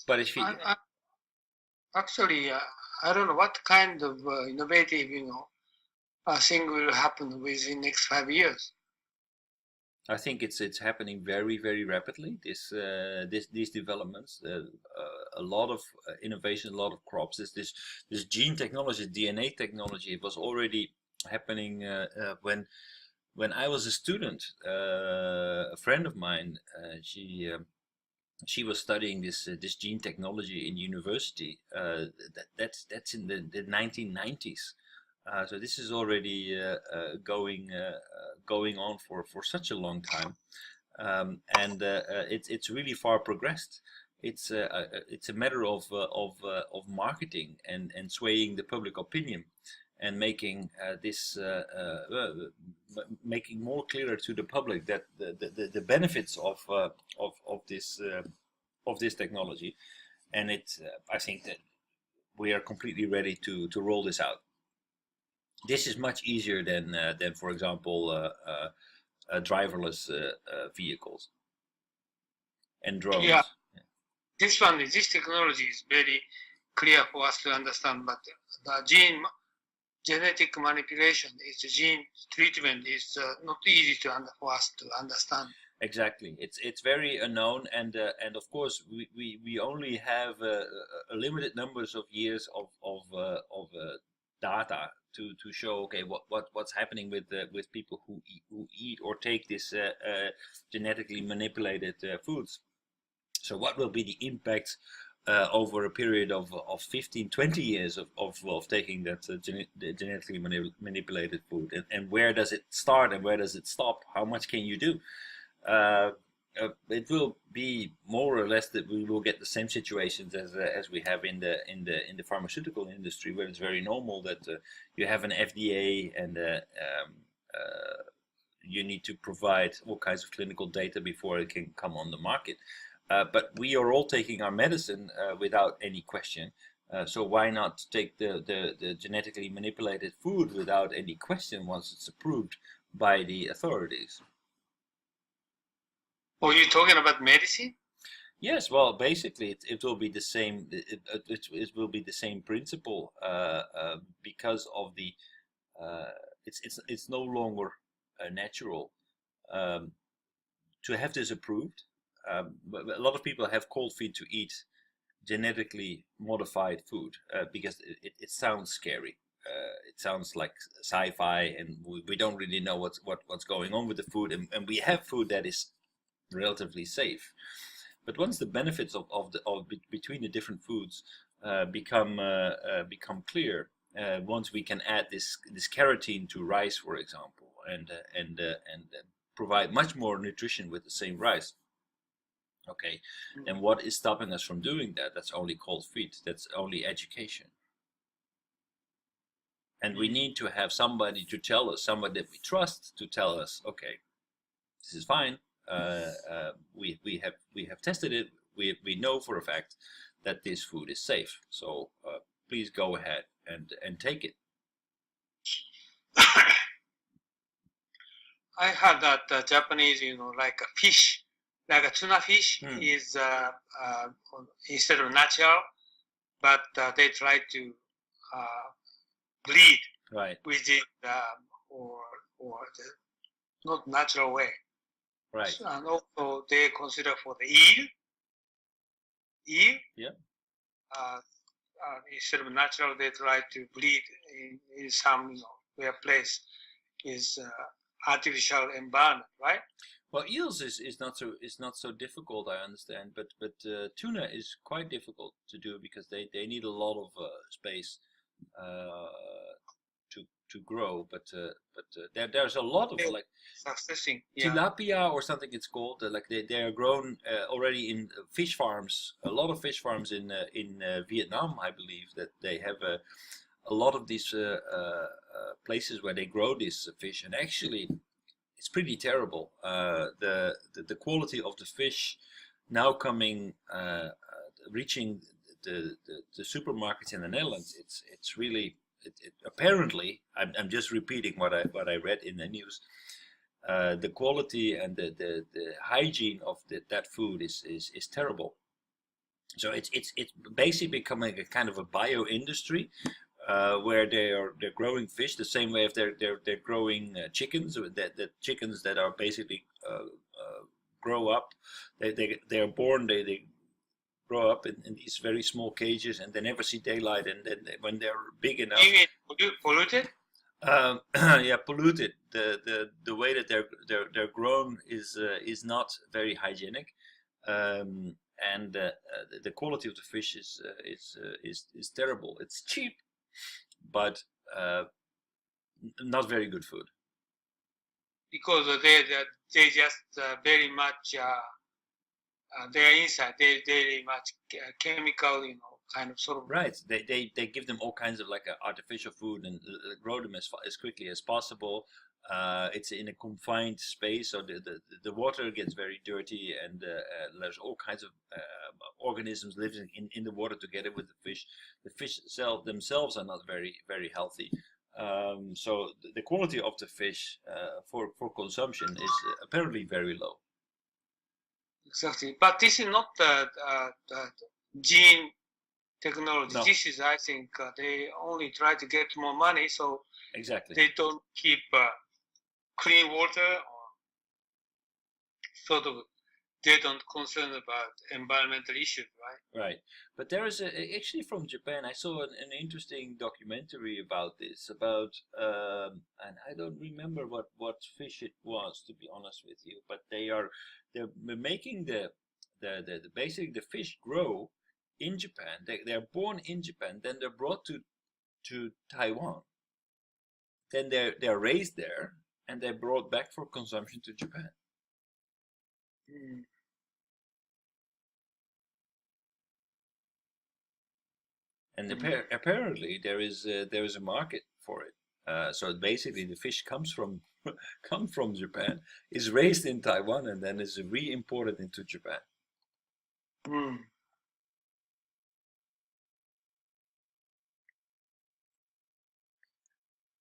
But if you Actually, I don't know what kind of innovative, thing will happen within next 5 years. I think it's happening very very rapidly. These developments, a lot of innovation, a lot of crops. This gene technology, DNA technology, it was already happening when I was a student. A friend of mine, she was studying this gene technology in university. That's in the 1990s. So this is already going on for such a long time, and it's really far progressed. It's a matter of marketing and swaying the public opinion, and making making more clearer to the public that the benefits of this technology, and I think that we are completely ready to roll this out. This is much easier than for example, driverless vehicles and drones. Yeah, this technology is very clear for us to understand, but the genetic manipulation, the gene treatment is not easy for us to understand. Exactly, it's very unknown, and of course we only have a limited numbers of years of data to show, okay, what's happening with people who eat or take this genetically manipulated foods. So what will be the impact over a period of 15, 20 years of taking that genetically manipulated food, and where does it start and where does it stop? How much can you do? It will be more or less that we will get the same situations as we have in the pharmaceutical industry, where it's very normal that you have an FDA, and you need to provide all kinds of clinical data before it can come on the market. But we are all taking our medicine without any question. So why not take the genetically manipulated food without any question once it's approved by the authorities? Oh, you're talking about medicine? Yes, well, basically it will be the same. It will be the same principle, because of the it's no longer natural to have this approved. But a lot of people have cold feet to eat genetically modified food because it sounds scary. It sounds like sci-fi, and we don't really know what's going on with the food, and we have food that is relatively safe. But once the benefits between the different foods become clear, once we can add this carotene to rice, for example, and provide much more nutrition with the same rice. Okay, and what is stopping us from doing that? That's only cold feet. That's only education. And we need to have somebody to tell us, somebody that we trust, to tell us, okay, this is fine. We have tested it. We know for a fact that this food is safe. So please go ahead and take it. I heard that Japanese, like a fish, like a tuna fish, is instead of natural, but they try to breed with it or the not natural way. Right. And also they consider for the eel. Yeah. Instead of natural, they try to breed in some where place is artificial environment, right? Well, eels is not so difficult, I understand, but tuna is quite difficult to do because they need a lot of space to grow, but there's a lot of like tilapia or something it's called. Like they are grown already in fish farms. A lot of fish farms in Vietnam, I believe, that they have a lot of these places where they grow this fish, and actually it's pretty terrible. The quality of the fish now reaching the supermarkets in the Netherlands, it's really apparently, I'm just repeating what I read in the news. the quality and the hygiene of that food is terrible. So it's basically becoming a kind of a bio industry, where they're growing fish the same way if they're growing chickens, that chickens that are basically grow up. They are born, they grow up in these very small cages, and they never see daylight, and then when they're big enough, You mean polluted? yeah, polluted. The way that they're grown is not very hygienic, and the quality of the fish is terrible. It's cheap, but not very good food. Because they just very much their inside they very much chemical, kind of sort of. Right. They give them all kinds of like artificial food and grow them as quickly as possible. It's in a confined space, so the water gets very dirty, and there's all kinds of organisms living in the water together with the fish. The fish themselves are not very healthy. So the quality of the fish for consumption is apparently very low. Exactly, but this is not the gene technology. No. This is, I think, they only try to get more money, so Exactly. they don't keep clean water, or sort of they don't concern about environmental issues, right? Right, but there is actually from Japan. I saw an interesting documentary about this, about and I don't remember what fish it was, to be honest with you. But they're making basically the fish grow in Japan. They're born in Japan, then they're brought to Taiwan. Then they're raised there, and they're brought back for consumption to Japan. Mm. And apparently there is a market for it. So basically the fish comes from Japan, is raised in Taiwan, and then is re-imported into Japan. Mm.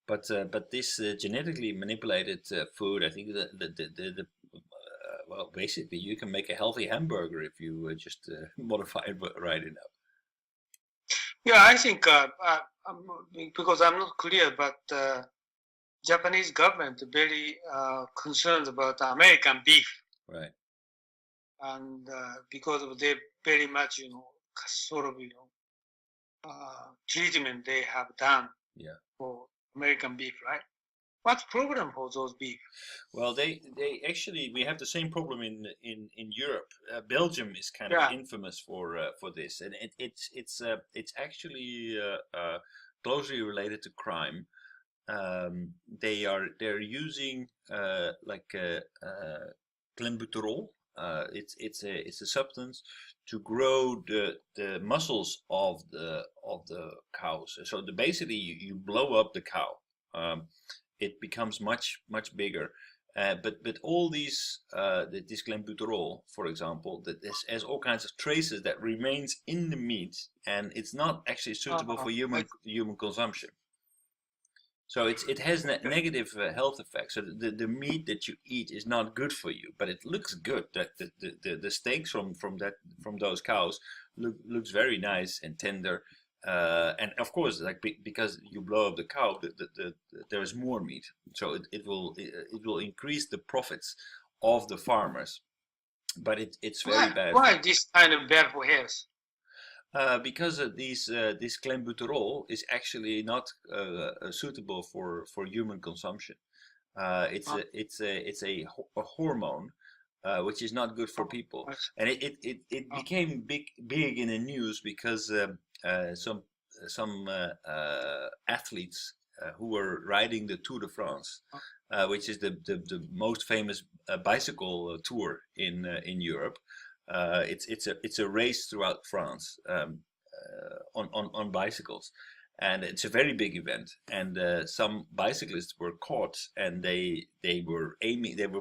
But this genetically manipulated food, I think well, basically you can make a healthy hamburger if you just modify it right enough. Yeah, I think because I'm not clear, but Japanese government very concerned about American beef, Right. and because of they very much sort of treatment they have done for American beef, right? What's problem for those beef? Well, they actually, we have the same problem in Europe. Belgium is kind of infamous for this, and it's actually closely related to crime. They're using clenbuterol. It's a substance to grow the muscles of the cows. So basically you blow up the cow. It becomes much bigger. But all these this clenbuterol, for example, that this has all kinds of traces that remains in the meat, and it's not actually suitable for human consumption. So it has negative health effects. So the meat that you eat is not good for you, but it looks good. That the steaks from those cows looks very nice and tender. And of course, because you blow up the cow, there is more meat, so it will increase the profits of the farmers, but it's very bad. Why this kind of bad for health? Because this clenbuterol is actually not suitable for human consumption. It's a hormone. Which is not good for people, and it became big in the news because some athletes who were riding the Tour de France, which is the most famous bicycle tour in Europe. It's a race throughout France on bicycles. And it's a very big event, and some bicyclists were caught, and they were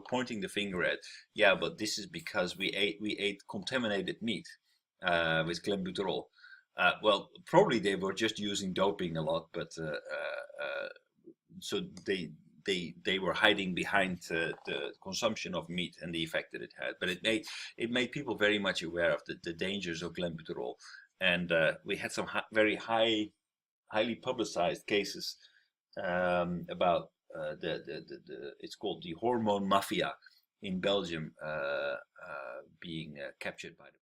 pointing the finger at, yeah, but this is because we ate contaminated meat with clenbuterol. Well, probably they were just using doping a lot, but so they were hiding behind the consumption of meat and the effect that it had. But it made people very much aware of the dangers of glenbuterol, and we had some very highly publicized cases about it's called the hormone mafia in Belgium being captured by the